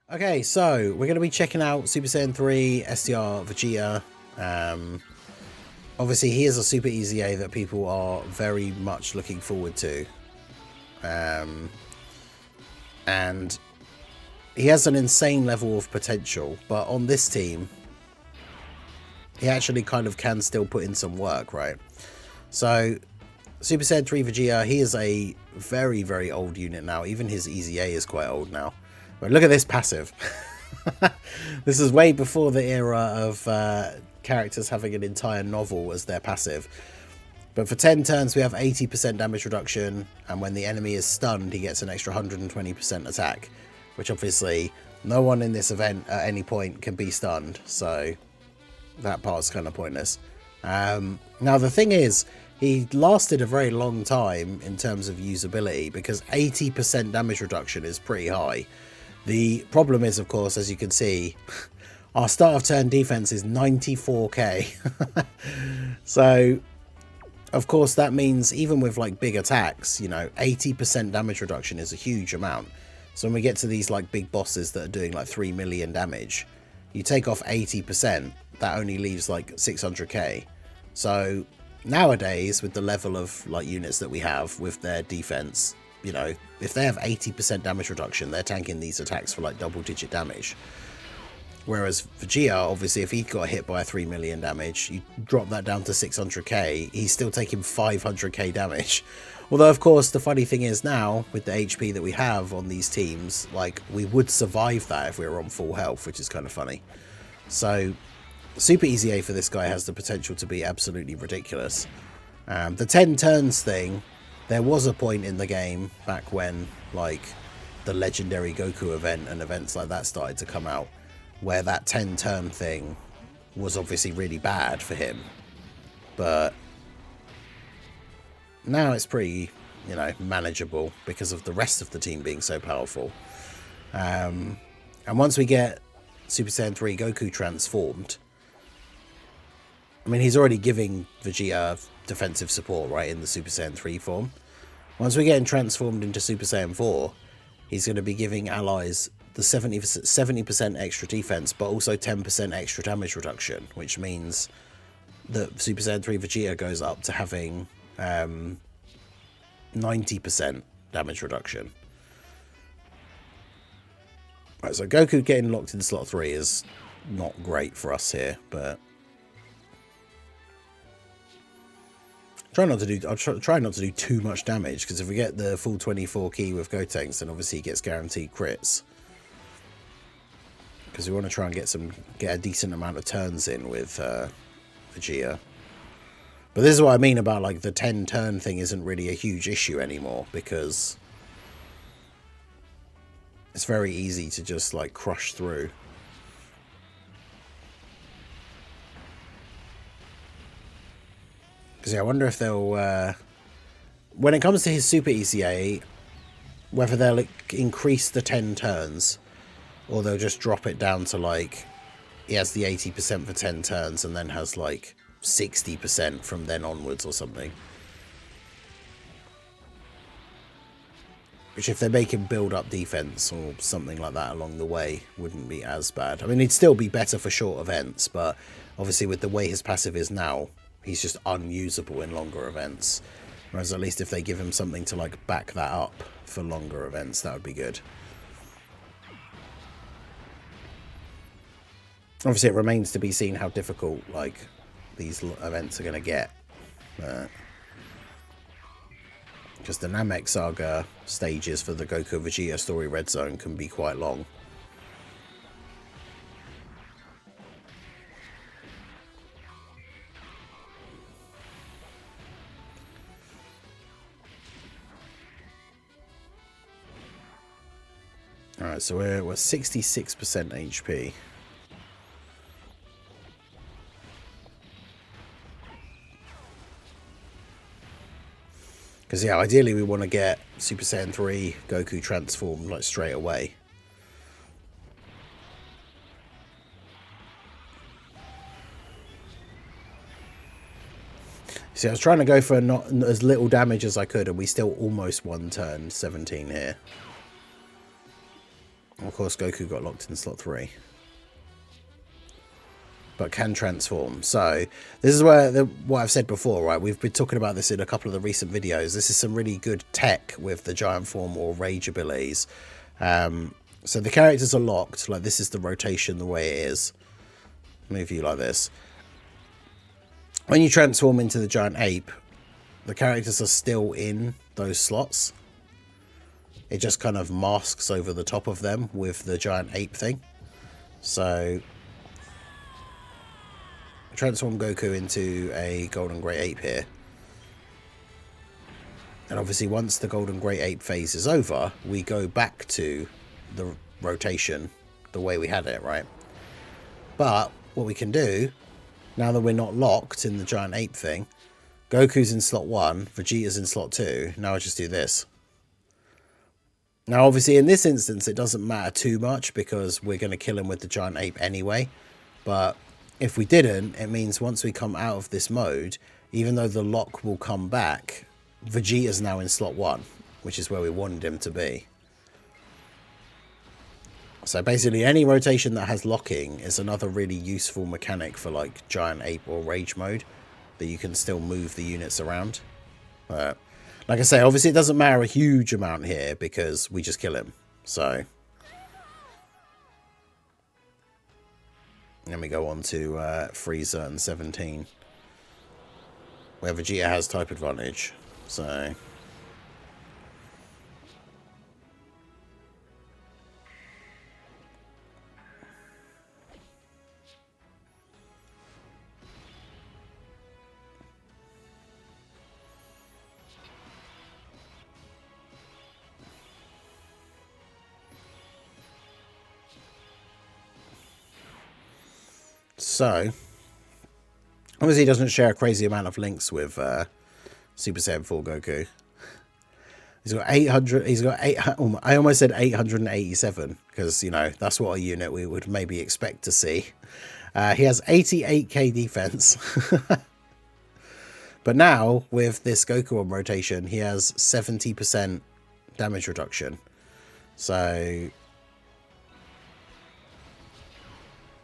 Okay, so we're going to be checking out Super Saiyan 3 STR Vegeta. Obviously, he is a Super EZA that people are very much looking forward to. And he has an insane level of potential, but on this team, he actually kind of can still put in some work, right? So, Super Saiyan 3 Vegeta, he is a very, very old unit now. Even his EZA is quite old now. But look at this passive. This is way before the era of characters having an entire novel as their passive. But for 10 turns, we have 80% damage reduction. And when the enemy is stunned, he gets an extra 120% attack. Which obviously, no one in this event at any point can be stunned. So that part's kind of pointless. Now, the thing is, he lasted a very long time in terms of usability. Because 80% damage reduction is pretty high. The problem is, of course, as you can see, our start of turn defense is 94k. So, of course, that means even with like big attacks, you know, 80% damage reduction is a huge amount. So when we get to these like big bosses that are doing like 3 million damage, you take off 80%, that only leaves like 600k. So nowadays, with the level of like units that we have with their defense, you know, if they have 80% damage reduction, they're tanking these attacks for like double-digit damage. Whereas Vegeta, obviously, if he got hit by a 3 million damage, you drop that down to 600k, he's still taking 500k damage. Although, of course, the funny thing is now, with the HP that we have on these teams, like, we would survive that if we were on full health, which is kind of funny. So, Super EZA for this guy has the potential to be absolutely ridiculous. The 10 turns thing, there was a point in the game back when, like, the legendary Goku event and events like that started to come out, where that 10 turn thing was obviously really bad for him. But now it's pretty, you know, manageable because of the rest of the team being so powerful. And once we get Super Saiyan 3 Goku transformed, I mean, he's already giving Vegeta defensive support, right, in the Super Saiyan 3 form. Once we get him transformed into Super Saiyan 4, he's going to be giving allies the 70% extra defense, but also 10% extra damage reduction, which means that Super Saiyan 3 Vegeta goes up to having 90% damage reduction. Right, so Goku getting locked in slot 3 is not great for us here, but I'll try not to do too much damage, because if we get the full 24 key with Gotenks, then obviously he gets guaranteed crits. Because we want to try and get a decent amount of turns in with Vegeta. But this is what I mean about, like, the 10 turn thing isn't really a huge issue anymore, because it's very easy to just, like, crush through. Because yeah, I wonder if they'll, when it comes to his Super EZA, whether they'll increase the 10 turns, or they'll just drop it down to, like, he has the 80% for 10 turns and then has, like, 60% from then onwards or something. Which, if they make him build up defense or something like that along the way, wouldn't be as bad. I mean, he'd still be better for short events, but obviously with the way his passive is now, he's just unusable in longer events. Whereas at least if they give him something to, like, back that up for longer events, that would be good. Obviously, it remains to be seen how difficult, like, these events are going to get. Because the Namek Saga stages for the Goku Vegeta story Red Zone can be quite long. Alright, so we're 66% HP. Because, yeah, ideally we want to get Super Saiyan 3 Goku transformed, like, straight away. See, I was trying to go for not as little damage as I could, and we still almost won turn 17 here. Of course, Goku got locked in slot 3. But can transform. So this is where what I've said before, right? We've been talking about this in a couple of the recent videos. This is some really good tech with the giant form or rage abilities. So the characters are locked. Like, this is the rotation the way it is. Move you like this. When you transform into the giant ape, the characters are still in those slots. It just kind of masks over the top of them with the giant ape thing. So transform Goku into a golden grey ape here. And obviously once the golden grey ape phase is over, we go back to the rotation the way we had it, right? But what we can do, now that we're not locked in the giant ape thing, Goku's in slot 1, Vegeta's in slot 2, now I just do this. Now obviously in this instance it doesn't matter too much because we're going to kill him with the giant ape anyway, but if we didn't, it means once we come out of this mode, even though the lock will come back, Vegeta's now in slot 1, which is where we wanted him to be. So basically any rotation that has locking is another really useful mechanic for like giant ape or rage mode, that you can still move the units around. Like I say, obviously it doesn't matter a huge amount here because we just kill him. So then we go on to Frieza and 17, where Vegeta has type advantage. So obviously he doesn't share a crazy amount of links with Super Saiyan 4 Goku. He's got 800, he's got 8, I almost said 887, because, you know, that's what a unit we would maybe expect to see. He has 88k defense. But now, with this Goku on rotation, he has 70% damage reduction. So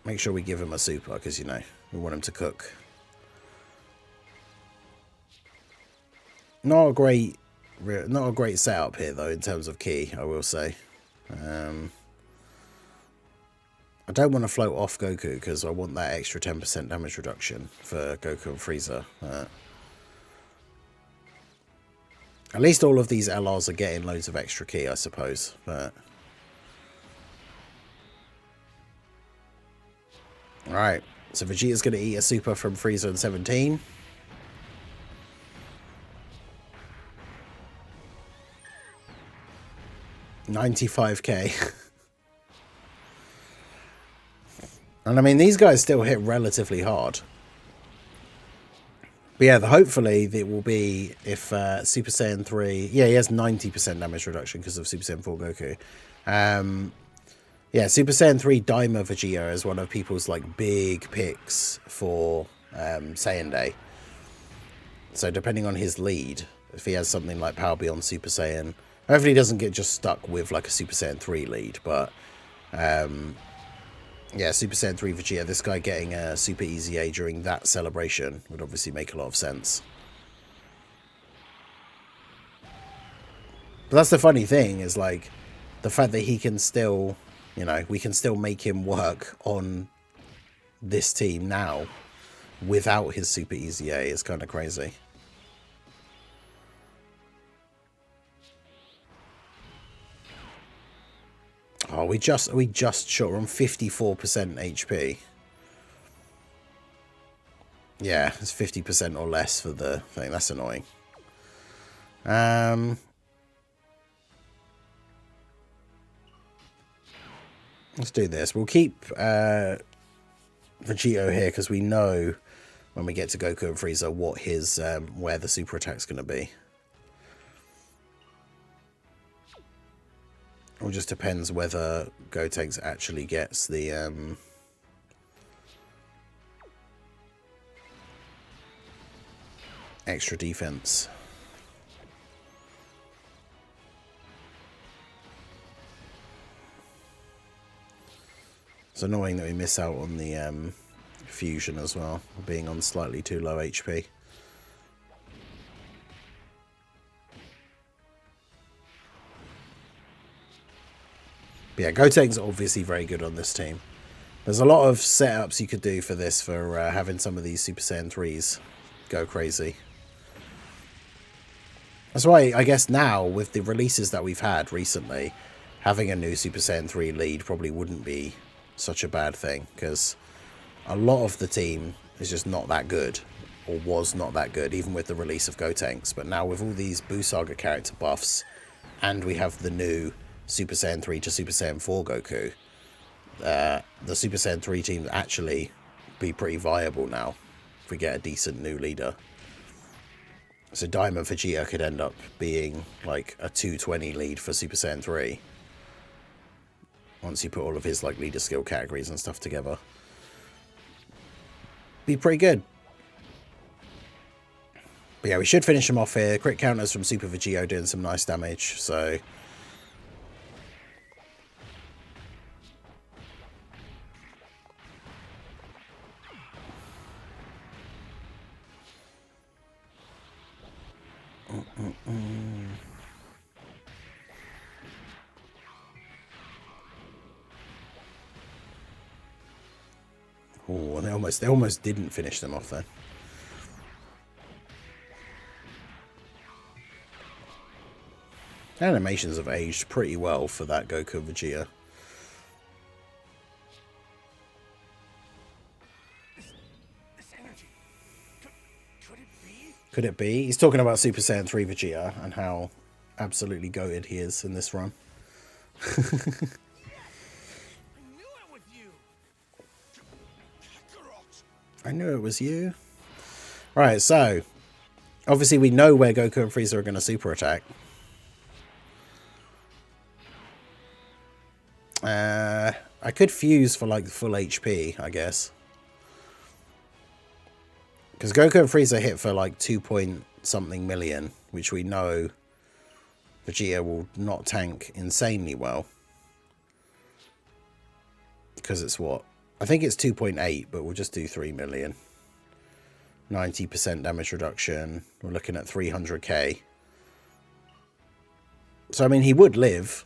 make sure we give him a super, because, you know, we want him to cook. Not a great setup here, though, in terms of ki, I will say. I don't want to float off Goku, because I want that extra 10% damage reduction for Goku and Frieza. At least all of these LRs are getting loads of extra ki, I suppose. But alright, so Vegeta's going to eat a super from Frieza and 17. $95k. And I mean, these guys still hit relatively hard. But yeah, hopefully it will be if Super Saiyan 3... Yeah, he has 90% damage reduction because of Super Saiyan 4 Goku. Yeah, Super Saiyan 3 Daima Vegeta is one of people's like big picks for Saiyan Day. So depending on his lead, if he has something like Power Beyond Super Saiyan... Hopefully he doesn't get just stuck with like a Super Saiyan 3 lead, but... yeah, Super Saiyan 3 Vegeta, this guy getting a Super EZA during that celebration would obviously make a lot of sense. But that's the funny thing, is like, the fact that he can still, you know, we can still make him work on this team now without his Super EZA is kind of crazy. Oh, we just shot. We're on 54% HP. Yeah, it's 50% or less for the thing. That's annoying. Let's do this. We'll keep Vegeta here because we know when we get to Goku and Frieza what his where the super attack's going to be. It just depends whether Gotenks actually gets the extra defense. It's annoying that we miss out on the fusion as well, being on slightly too low HP. But yeah, Gotenks are obviously very good on this team. There's a lot of setups you could do for this, for having some of these Super Saiyan 3s go crazy. That's why I guess now, with the releases that we've had recently, having a new Super Saiyan 3 lead probably wouldn't be such a bad thing, because a lot of the team is just not that good, or was not that good, even with the release of Gotenks. But now with all these Buu Saga character buffs, and we have the new Super Saiyan 3 to Super Saiyan 4 Goku, the Super Saiyan 3 team actually be pretty viable now if we get a decent new leader. So Diamond Vegeta could end up being like a 220 lead for Super Saiyan 3 once you put all of his like leader skill categories and stuff together. Be pretty good. But yeah, we should finish him off here. Crit counters from Super Vegeta doing some nice damage, so oh, and they almost didn't finish them off then. Animations have aged pretty well for that Goku Vegeta. This energy. Could it be? Could it be? He's talking about Super Saiyan 3 Vegeta and how absolutely goated he is in this run. I knew it was you. I knew it was you. Right, so obviously we know where Goku and Frieza are going to super attack. I could fuse for like full HP, I guess. Because Goku and Frieza hit for like 2-point-something million, which we know Vegeta will not tank insanely well. Because it's what? I think it's 2.8, but we'll just do 3 million. 90% damage reduction. We're looking at 300k. So, I mean, he would live.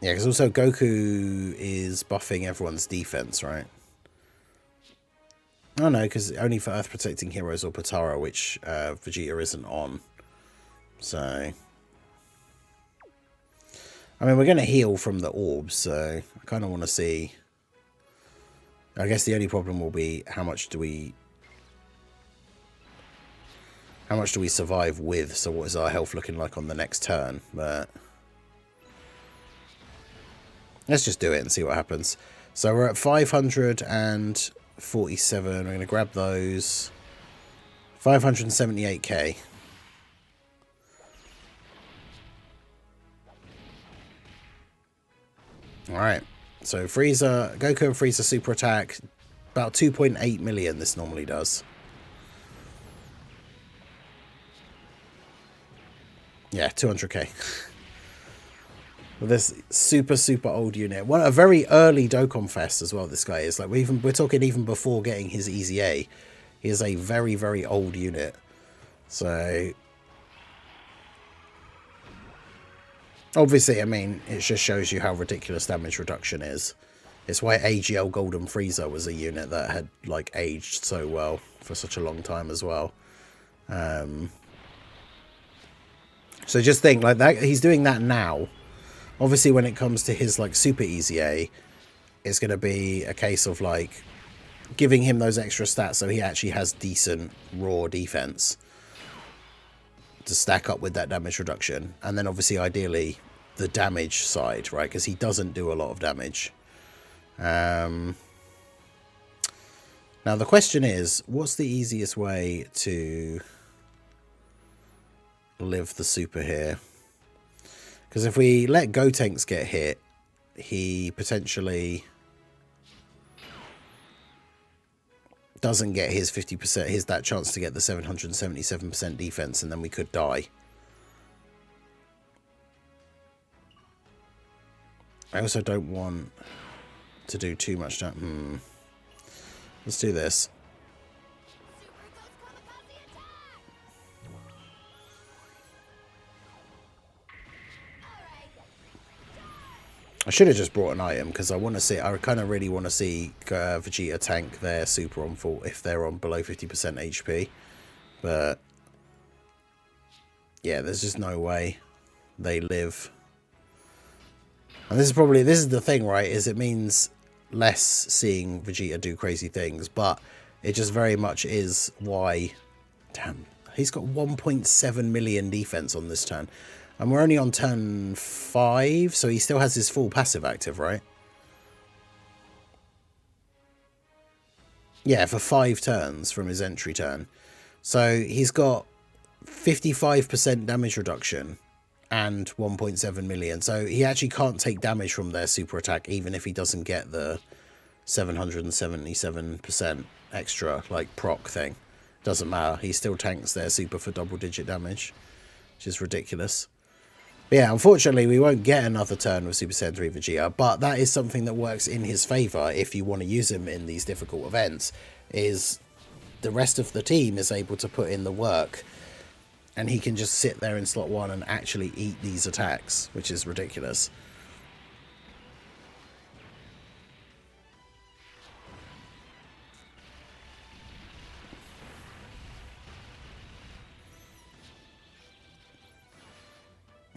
Yeah, because also Goku is buffing everyone's defense, right? Oh no, because only for Earth Protecting Heroes or Potara, which Vegeta isn't on. So, I mean, we're going to heal from the orbs, so I kind of want to see. I guess the only problem will be how much do we survive with? So what is our health looking like on the next turn? But let's just do it and see what happens. So we're at 547. We're going to grab those. 578k. Alright. So Frieza, Goku and Frieza super attack. About 2.8 million this normally does. Yeah, 200k. With this super old unit. Well, a very early Dokkan Fest as well, this guy is. Like we're talking even before getting his EZA. He is a very old unit. So obviously, I mean, it just shows you how ridiculous damage reduction is. It's why AGL Golden Frieza was a unit that had like aged so well for such a long time as well. So just think like that, he's doing that now. Obviously, when it comes to his like super EZA, it's going to be a case of like giving him those extra stats so he actually has decent raw defense to stack up with that damage reduction. And then obviously, ideally, the damage side, right? Because he doesn't do a lot of damage. Now, the question is, what's the easiest way to live the super here? Because if we let Gotenks get hit, he potentially doesn't get his 50%, that chance to get the 777% defense, and then we could die. I also don't want to do too much damage. Let's do this. I should have just brought an item because I want to see. I kind of really want to see Vegeta tank their super on full if they're on below 50% HP. But yeah, there's just no way they live. And this is the thing, right? Is it means less seeing Vegeta do crazy things, but it just very much is why. Damn, he's got 1.7 million defense on this turn. And we're only on turn 5, so he still has his full passive active, right? Yeah, for 5 turns from his entry turn. So he's got 55% damage reduction and 1.7 million. So he actually can't take damage from their super attack, even if he doesn't get the 777% extra, like, proc thing. Doesn't matter. He still tanks their super for double-digit damage, which is ridiculous. But yeah, unfortunately, we won't get another turn with Super Saiyan 3 Vegeta, but that is something that works in his favour if you want to use him in these difficult events, is the rest of the team is able to put in the work, and he can just sit there in slot 1 and actually eat these attacks, which is ridiculous.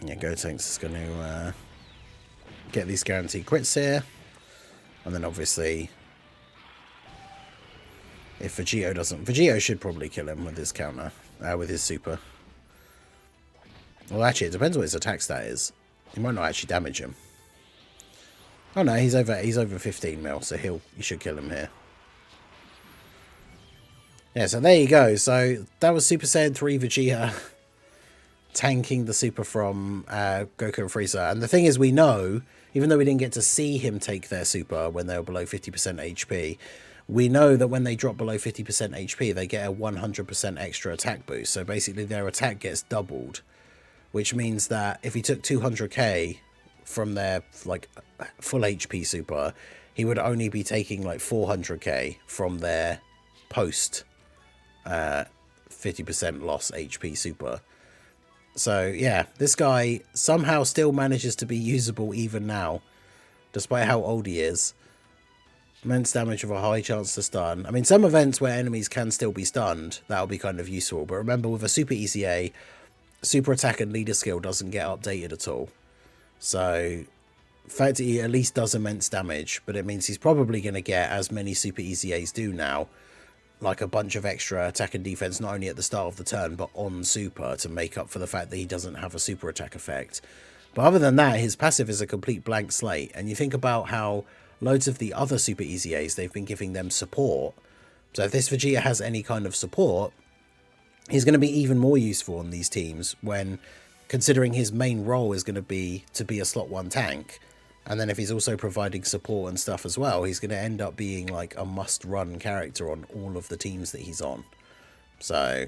Yeah, Gotenks is going to get these guaranteed crits here. And then obviously, if Vegito doesn't... Vegito should probably kill him with his counter, with his super. Well, actually, it depends what his attack stat is. He might not actually damage him. Oh no, he's over 15 mil, so you should kill him here. Yeah, so there you go. So that was Super Saiyan 3 Vegeta tanking the super from Goku and Frieza. And the thing is, we know, even though we didn't get to see him take their super when they were below 50% HP, we know that when they drop below 50% HP, they get a 100% extra attack boost. So basically their attack gets doubled, which means that if he took 200k from their like full HP super, he would only be taking like 400k from their post 50% loss HP super. So yeah, this guy somehow still manages to be usable even now, despite how old he is. Immense damage with a high chance to stun. I mean, some events where enemies can still be stunned, that'll be kind of useful. But remember, with a Super EZA, super attack and leader skill doesn't get updated at all. So, the fact that he at least does immense damage, but it means he's probably going to get, as many Super EZAs do now, like a bunch of extra attack and defense, not only at the start of the turn, but on super, to make up for the fact that he doesn't have a super attack effect. But other than that, his passive is a complete blank slate. And you think about how loads of the other Super EZAs, they've been giving them support. So if this Vegeta has any kind of support, he's going to be even more useful on these teams, when considering his main role is going to be a slot 1 tank. And then if he's also providing support and stuff as well, he's going to end up being like a must-run character on all of the teams that he's on. So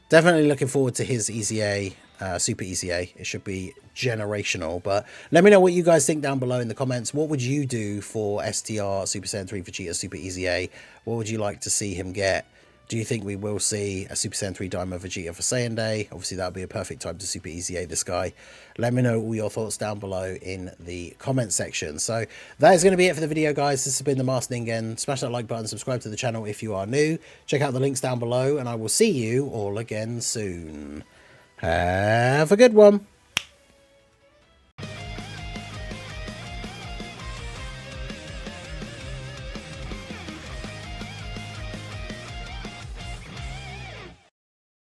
definitely looking forward to his EZA, Super EZA. It should be generational. But let me know what you guys think down below in the comments. What would you do for STR Super Saiyan 3 Vegeta Super EZA? What would you like to see him get? Do you think we will see a Super Saiyan 3 Daima Vegeta for Saiyan Day? Obviously, that would be a perfect time to Super EZA this guy. Let me know all your thoughts down below in the comment section. So that is going to be it for the video, guys. This has been the Masked Ningen. Smash that like button, subscribe to the channel if you are new. Check out the links down below, and I will see you all again soon. Have a good one.